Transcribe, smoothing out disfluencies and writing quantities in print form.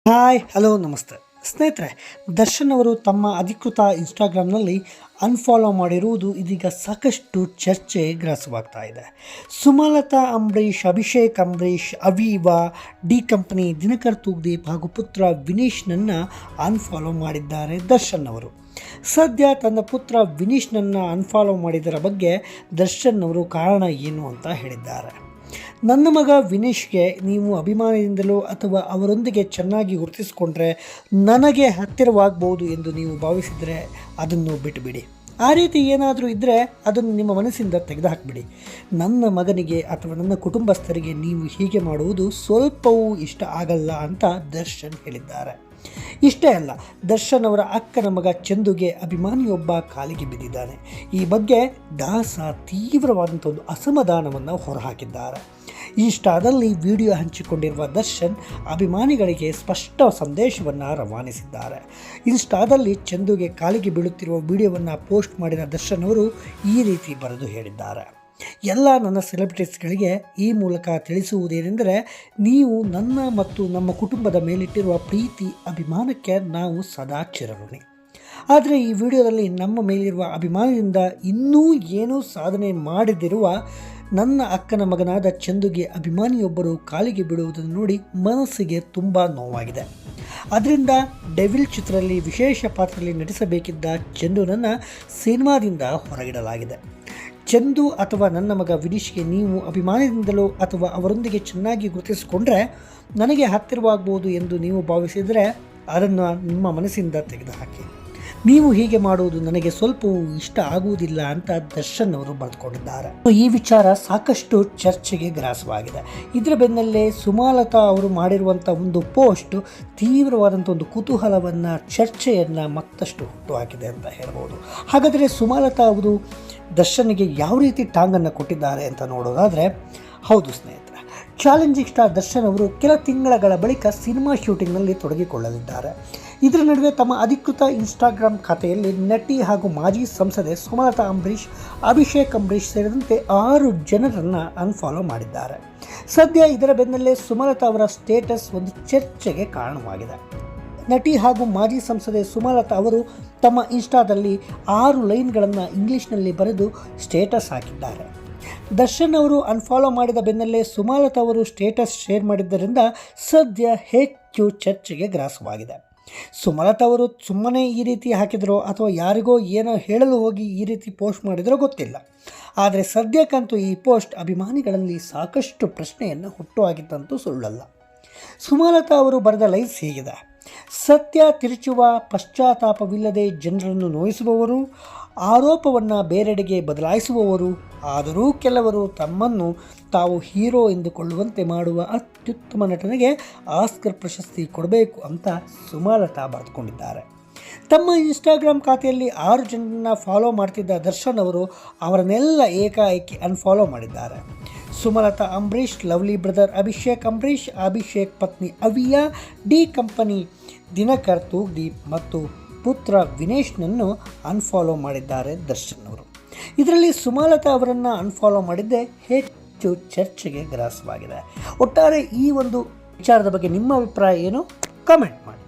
Hi hello ನಮಸ್ತೆ ಸ್ನೇಹಿತರೆ, ದರ್ಶನ್ ಅವರು ತಮ್ಮ ಅಧಿಕೃತ ಇನ್ಸ್ಟಾಗ್ರಾಮ್ನಲ್ಲಿ ಅನ್ಫಾಲೋ ಮಾಡಿರುವುದು ಇದೀಗ ಸಾಕಷ್ಟು ಚರ್ಚೆ ಗ್ರಾಸವಾಗ್ತಾ ಇದೆ. ಸುಮಲತಾ ಅಂಬರೀಷ್, ಅಭಿಷೇಕ್ ಅಂಬರೀಷ್, ಅವೀವಾ, ಡಿ ಕಂಪನಿ, ದಿನಕರ್ ತೂಗ್ದೀಪ್ ಹಾಗೂ ಪುತ್ರ ವಿನೀಶ್ನನ್ನು ಅನ್ಫಾಲೋ ಮಾಡಿದ್ದಾರೆ ದರ್ಶನ್ ಅವರು. ಸದ್ಯ ತನ್ನ ಪುತ್ರ ವಿನೀಶ್ನನ್ನು ಅನ್ಫಾಲೋ ಮಾಡಿದರ ಬಗ್ಗೆ ದರ್ಶನ್ ಅವರು ಕಾರಣ ಏನು ಅಂತ ಹೇಳಿದ್ದಾರೆ. ನನ್ನ ಮಗ ವಿನೀಶ್ಗೆ ನೀವು ಅಭಿಮಾನದಿಂದಲೋ ಅಥವಾ ಅವರೊಂದಿಗೆ ಚೆನ್ನಾಗಿ ಗುರುತಿಸಿಕೊಂಡ್ರೆ ನನಗೆ ಹತ್ತಿರವಾಗಬಹುದು ಎಂದು ನೀವು ಭಾವಿಸಿದರೆ ಅದನ್ನು ಬಿಟ್ಟುಬಿಡಿ. ಆ ರೀತಿ ಏನಾದರೂ ಇದ್ದರೆ ಅದನ್ನು ನಿಮ್ಮ ಮನಸ್ಸಿಂದ ತೆಗೆದುಹಾಕಿಬಿಡಿ. ನನ್ನ ಮಗನಿಗೆ ಅಥವಾ ನನ್ನ ಕುಟುಂಬಸ್ಥರಿಗೆ ನೀವು ಹೀಗೆ ಮಾಡುವುದು ಸ್ವಲ್ಪವೂ ಇಷ್ಟ ಆಗಲ್ಲ ಅಂತ ದರ್ಶನ್ ಹೇಳಿದ್ದಾರೆ. ಇಷ್ಟೇ ಅಲ್ಲ, ದರ್ಶನ್ ಅವರ ಅಕ್ಕನ ಮಗ ಚಂದುಗೆ ಅಭಿಮಾನಿಯೊಬ್ಬ ಕಾಲಿಗೆ ಬಿದ್ದಿದ್ದಾನೆ. ಈ ಬಗ್ಗೆ ದಾಸ ತೀವ್ರವಾದಂಥ ಒಂದು ಅಸಮಾಧಾನವನ್ನು ಹೊರಹಾಕಿದ್ದಾರೆ. ಇನ್ಸ್ಟಾದಲ್ಲಿ ವಿಡಿಯೋ ಹಂಚಿಕೊಂಡಿರುವ ದರ್ಶನ್ ಅಭಿಮಾನಿಗಳಿಗೆ ಸ್ಪಷ್ಟ ಸಂದೇಶವನ್ನು ರವಾನಿಸಿದ್ದಾರೆ. ಇನ್ಸ್ಟಾದಲ್ಲಿ ಚಂದುಗೆ ಕಾಲಿಗೆ ಬೀಳುತ್ತಿರುವ ವಿಡಿಯೋವನ್ನು ಪೋಸ್ಟ್ ಮಾಡಿದ ದರ್ಶನ್ ಅವರು ಈ ರೀತಿ ಬರೆದು ಹೇಳಿದ್ದಾರೆ. ಎಲ್ಲ ನನ್ನ ಸೆಲೆಬ್ರಿಟೀಸ್ಗಳಿಗೆ ಈ ಮೂಲಕ ತಿಳಿಸುವುದೇನೆಂದರೆ, ನೀವು ನನ್ನ ಮತ್ತು ನಮ್ಮ ಕುಟುಂಬದ ಮೇಲಿಟ್ಟಿರುವ ಪ್ರೀತಿ ಅಭಿಮಾನಕ್ಕೆ ನಾವು ಸದಾ ಚಿರಋಣಿ. ಆದರೆ ಈ ವಿಡಿಯೋದಲ್ಲಿ ನಮ್ಮ ಮೇಲಿರುವ ಅಭಿಮಾನದಿಂದ ಇನ್ನೂ ಏನೂ ಸಾಧನೆ ಮಾಡದಿರುವ ನನ್ನ ಅಕ್ಕನ ಮಗನಾದ ಚಂದುಗೆ ಅಭಿಮಾನಿಯೊಬ್ಬರು ಕಾಲಿಗೆ ಬಿಡುವುದನ್ನು ನೋಡಿ ಮನಸ್ಸಿಗೆ ತುಂಬ ನೋವಾಗಿದೆ. ಅದರಿಂದ ಡೆವಿಲ್ ಚಿತ್ರದಲ್ಲಿ ವಿಶೇಷ ಪಾತ್ರದಲ್ಲಿ ನಟಿಸಬೇಕಿದ್ದ ಚಂದುನನ್ನು ಸಿನಿಮಾದಿಂದ ಹೊರಗಿಡಲಾಗಿದೆ. ಚಂದು ಅಥವಾ ನನ್ನ ಮಗ ವಿನೀಶ್ಗೆ ನೀವು ಅಭಿಮಾನದಿಂದಲೋ ಅಥವಾ ಅವರೊಂದಿಗೆ ಚೆನ್ನಾಗಿ ಗುರುತಿಸಿಕೊಂಡ್ರೆ ನನಗೆ ಹತ್ತಿರವಾಗಬಹುದು ಎಂದು ನೀವು ಭಾವಿಸಿದರೆ ಅದನ್ನು ನಿಮ್ಮ ಮನಸ್ಸಿಂದ ತೆಗೆದುಹಾಕಿ. ನೀವು ಹೀಗೆ ಮಾಡುವುದು ನನಗೆ ಸ್ವಲ್ಪವೂ ಇಷ್ಟ ಆಗುವುದಿಲ್ಲ ಅಂತ ದರ್ಶನ್ ಅವರು ಬರೆದುಕೊಂಡಿದ್ದಾರೆ. ಈ ವಿಚಾರ ಸಾಕಷ್ಟು ಚರ್ಚೆಗೆ ಗ್ರಾಸವಾಗಿದೆ. ಇದರ ಬೆನ್ನಲ್ಲೇ ಸುಮಲತಾ ಅವರು ಮಾಡಿರುವಂಥ ಒಂದು ಪೋಸ್ಟ್ ತೀವ್ರವಾದಂಥ ಒಂದು ಕುತೂಹಲವನ್ನು, ಚರ್ಚೆಯನ್ನು ಮತ್ತಷ್ಟು ಹುಟ್ಟುಹಾಕಿದೆ ಅಂತ ಹೇಳ್ಬೋದು. ಹಾಗಾದರೆ ಸುಮಲತಾ ಅವರು ದರ್ಶನ್ಗೆ ಯಾವ ರೀತಿ ಟಾಂಗನ್ನು ಕೊಟ್ಟಿದ್ದಾರೆ ಅಂತ ನೋಡೋದಾದರೆ, ಹೌದು ಸ್ನೇಹಿತರೆ, ಚಾಲೆಂಜಿಂಗ್ ಸ್ಟಾರ್ ದರ್ಶನ್ ಅವರು ಕೆಲ ತಿಂಗಳ ಬಳಿಕ ಸಿನಿಮಾ ಶೂಟಿಂಗ್ನಲ್ಲಿ ತೊಡಗಿಕೊಳ್ಳಲಿದ್ದಾರೆ. ಇದರ ನಡುವೆ ತಮ್ಮ ಅಧಿಕೃತ ಇನ್ಸ್ಟಾಗ್ರಾಮ್ ಖಾತೆಯಲ್ಲಿ ನಟಿ ಹಾಗೂ ಮಾಜಿ ಸಂಸದೆ ಸುಮಲತಾ ಅಂಬರೀಷ್, ಅಭಿಷೇಕ್ ಅಂಬರೀಷ್ ಸೇರಿದಂತೆ 6 ಜನರನ್ನು ಅನ್ಫಾಲೋ ಮಾಡಿದ್ದಾರೆ. ಸದ್ಯ ಇದರ ಬೆನ್ನಲ್ಲೇ ಸುಮಲತಾ ಅವರ ಸ್ಟೇಟಸ್ ಒಂದು ಚರ್ಚೆಗೆ ಕಾರಣವಾಗಿದೆ. ನಟಿ ಹಾಗೂ ಮಾಜಿ ಸಂಸದೆ ಸುಮಲತಾ ಅವರು ತಮ್ಮ ಇನ್ಸ್ಟಾದಲ್ಲಿ 6 ಲೈನ್ಗಳನ್ನು ಇಂಗ್ಲಿಷ್ನಲ್ಲಿ ಬರೆದು ಸ್ಟೇಟಸ್ ಹಾಕಿದ್ದಾರೆ. ದರ್ಶನ್ ಅವರು ಅನ್ಫಾಲೋ ಮಾಡಿದ ಬೆನ್ನಲ್ಲೇ ಸುಮಲತಾ ಅವರು ಸ್ಟೇಟಸ್ ಶೇರ್ ಮಾಡಿದ್ದರಿಂದ ಸದ್ಯ ಹೆಚ್ಚು ಚರ್ಚೆಗೆ ಗ್ರಾಸವಾಗಿದೆ. ಸುಮಲತಾ ಅವರು ಸುಮ್ಮನೆ ಈ ರೀತಿ ಹಾಕಿದರೋ ಅಥವಾ ಯಾರಿಗೋ ಏನೋ ಹೇಳಲು ಹೋಗಿ ಈ ರೀತಿ ಪೋಸ್ಟ್ ಮಾಡಿದರೋ ಗೊತ್ತಿಲ್ಲ. ಆದರೆ ಸದ್ಯಕ್ಕಂತೂ ಈ ಪೋಸ್ಟ್ ಅಭಿಮಾನಿಗಳಲ್ಲಿ ಸಾಕಷ್ಟು ಪ್ರಶ್ನೆಯನ್ನು ಹುಟ್ಟುಹಾಕಿದ್ದಂತೂ ಸುಳ್ಳಲ್ಲ. ಸುಮಲತಾ ಅವರು ಬರೆದ ಲೈನ್ಸ್ ಹೀಗಿದೆ: ಸತ್ಯ ತಿರುಚುವ, ಪಶ್ಚಾತ್ತಾಪವಿಲ್ಲದೆ ಜನರನ್ನು ನೋಯಿಸುವವರು, ಆರೋಪವನ್ನು ಬೇರೆಡೆಗೆ ಬದಲಾಯಿಸುವವರು, ಆದರೂ ಕೆಲವರು ತಮ್ಮನ್ನು ತಾವು ಹೀರೋ ಎಂದುಕೊಳ್ಳುವಂತೆ ಮಾಡುವ ಅತ್ಯುತ್ತಮ ನಟನೆಗೆ ಆಸ್ಕರ್ ಪ್ರಶಸ್ತಿ ಕೊಡಬೇಕು ಅಂತ ಸುಮಲತಾ ಬರೆದುಕೊಂಡಿದ್ದಾರೆ. ತಮ್ಮ ಇನ್ಸ್ಟಾಗ್ರಾಮ್ ಖಾತೆಯಲ್ಲಿ 6 ಜನರನ್ನು ಫಾಲೋ ಮಾಡ್ತಿದ್ದ ದರ್ಶನ್ ಅವರು ಅವರನ್ನೆಲ್ಲ ಏಕಾಏಕಿ ಅನ್ಫಾಲೋ ಮಾಡಿದ್ದಾರೆ. ಸುಮಲತಾ ಅಂಬರೀಷ್, ಲವ್ಲಿ ಬ್ರದರ್ ಅಭಿಷೇಕ್ ಅಂಬರೀಷ್, ಅಭಿಷೇಕ್ ಪತ್ನಿ ಅವಿಯಾ, ಡಿ ಕಂಪನಿ, ದಿನಕರ್ ತೂಗ್ದೀಪ್ ಮತ್ತು ಪುತ್ರ ವಿನೇಶ್ನನ್ನು ಅನ್ಫಾಲೋ ಮಾಡಿದ್ದಾರೆ ದರ್ಶನ್ ಅವರು. ಇದರಲ್ಲಿ ಸುಮಲತಾ ಅವರನ್ನು ಅನ್ಫಾಲೋ ಮಾಡಿದ್ದೇ ಹೆಚ್ಚು ಚರ್ಚೆಗೆ ಗ್ರಾಸವಾಗಿದೆ. ಒಟ್ಟಾರೆ ಈ ಒಂದು ವಿಚಾರದ ಬಗ್ಗೆ ನಿಮ್ಮ ಅಭಿಪ್ರಾಯ ಏನು? ಕಮೆಂಟ್ ಮಾಡಿ.